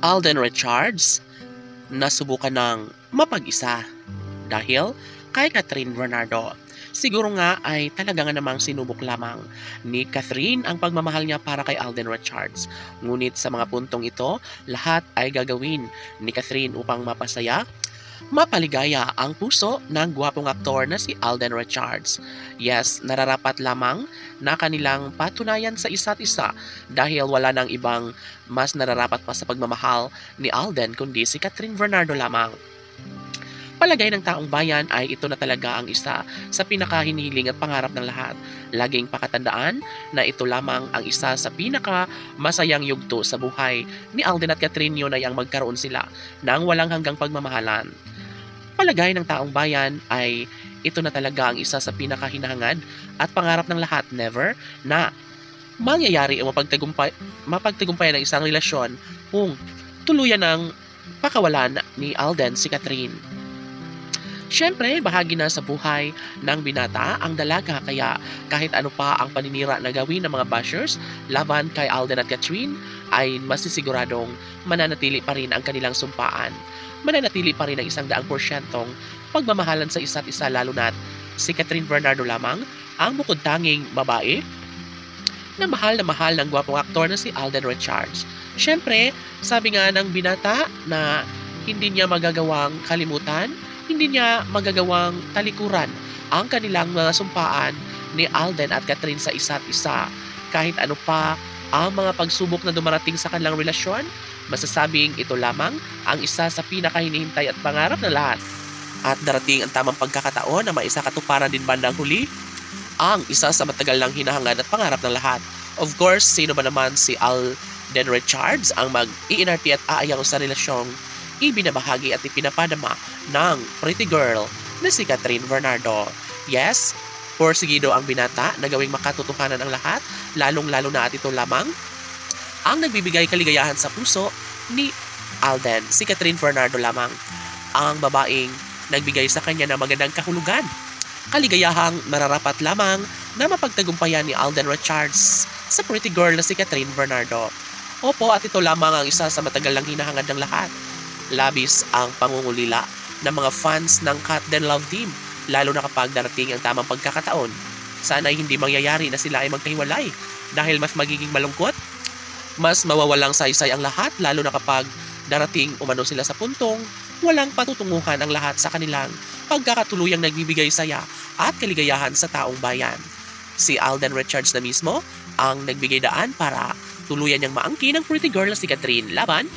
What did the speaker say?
Alden Richards nasubukan ng mapag-isa dahil kay Catherine Bernardo. Siguro nga ay talaga nga namang sinubok lamang ni Catherine ang pagmamahal niya para kay Alden Richards. Ngunit sa mga puntong ito, lahat ay gagawin ni Catherine upang mapasaya, mapaligaya ang puso ng gwapong aktor na si Alden Richards. Yes, nararapat lamang na kanilang patunayan sa isa't isa dahil wala nang ibang mas nararapat pa sa pagmamahal ni Alden kundi si Catherine Bernardo lamang. Palagay ng taong bayan ay ito na talaga ang isa sa pinakahinihiling at pangarap ng lahat. Laging pakatandaan na ito lamang ang isa sa pinakamasayang yugto sa buhay ni Alden at Catherine, yun ay ang magkaroon sila ng walang hanggang pagmamahalan. Palagay ng taong bayan ay ito na talaga ang isa sa pinakahinahangad at pangarap ng lahat, never na mangyayari o mapagtagumpayan ng isang relasyon kung tuluyan ng pakawalan ni Alden si Catherine. Siyempre, bahagi na sa buhay ng binata ang dalaga, kaya kahit ano pa ang paninira na gawin ng mga bashers laban kay Alden at Catherine ay masisiguradong mananatili pa rin ang kanilang sumpaan. Mananatili pa rin ang 100% pagmamahalan sa isa't isa, lalo na't si Catherine Bernardo lamang ang bukod tanging babae na mahal ng gwapong aktor na si Alden Richards. Siyempre, sabi nga ng binata na hindi niya magagawang kalimutan, hindi niya magagawang talikuran ang kanilang mga sumpaan ni Alden at Catherine sa isa't isa. Kahit ano pa ang mga pagsubok na dumarating sa kanilang relasyon, masasabing ito lamang ang isa sa pinakahinihintay at pangarap ng lahat. At darating ang tamang pagkakataon na maisakatuparan din bandang huli ang isa sa matagal lang hinahangad at pangarap ng lahat. Of course, sino ba naman si Alden Richards ang mag-iinarte at aayang sa relasyong ibinabahagi at ipinapadama ng pretty girl na si Catherine Bernardo. Yes, porsigido ang binata na gawing makatotohanan ang lahat, lalong-lalo na at ito lamang ang nagbibigay kaligayahan sa puso ni Alden. Si Catherine Bernardo lamang ang babaeng nagbigay sa kanya ng magandang kahulugan. Kaligayahang nararapat lamang na mapagtagumpayan ni Alden Richards sa pretty girl na si Catherine Bernardo. Opo, at ito lamang ang isa sa matagal lang hinahangad ng lahat. Labis ang pangungulila ng mga fans ng Cat Den Love Team, lalo na kapag darating ang tamang pagkakataon. Sana ay hindi mangyayari na sila ay magkahiwalay dahil mas magiging malungkot, mas mawawalang saysay ang lahat, lalo na kapag darating umano sila sa puntong walang patutunguhan ang lahat sa kanilang pagkakatuluyang nagbibigay saya at kaligayahan sa taong bayan. Si Alden Richards na mismo ang nagbigay daan para tuluyan niyang maangkin ang pretty girl na si Catherine laban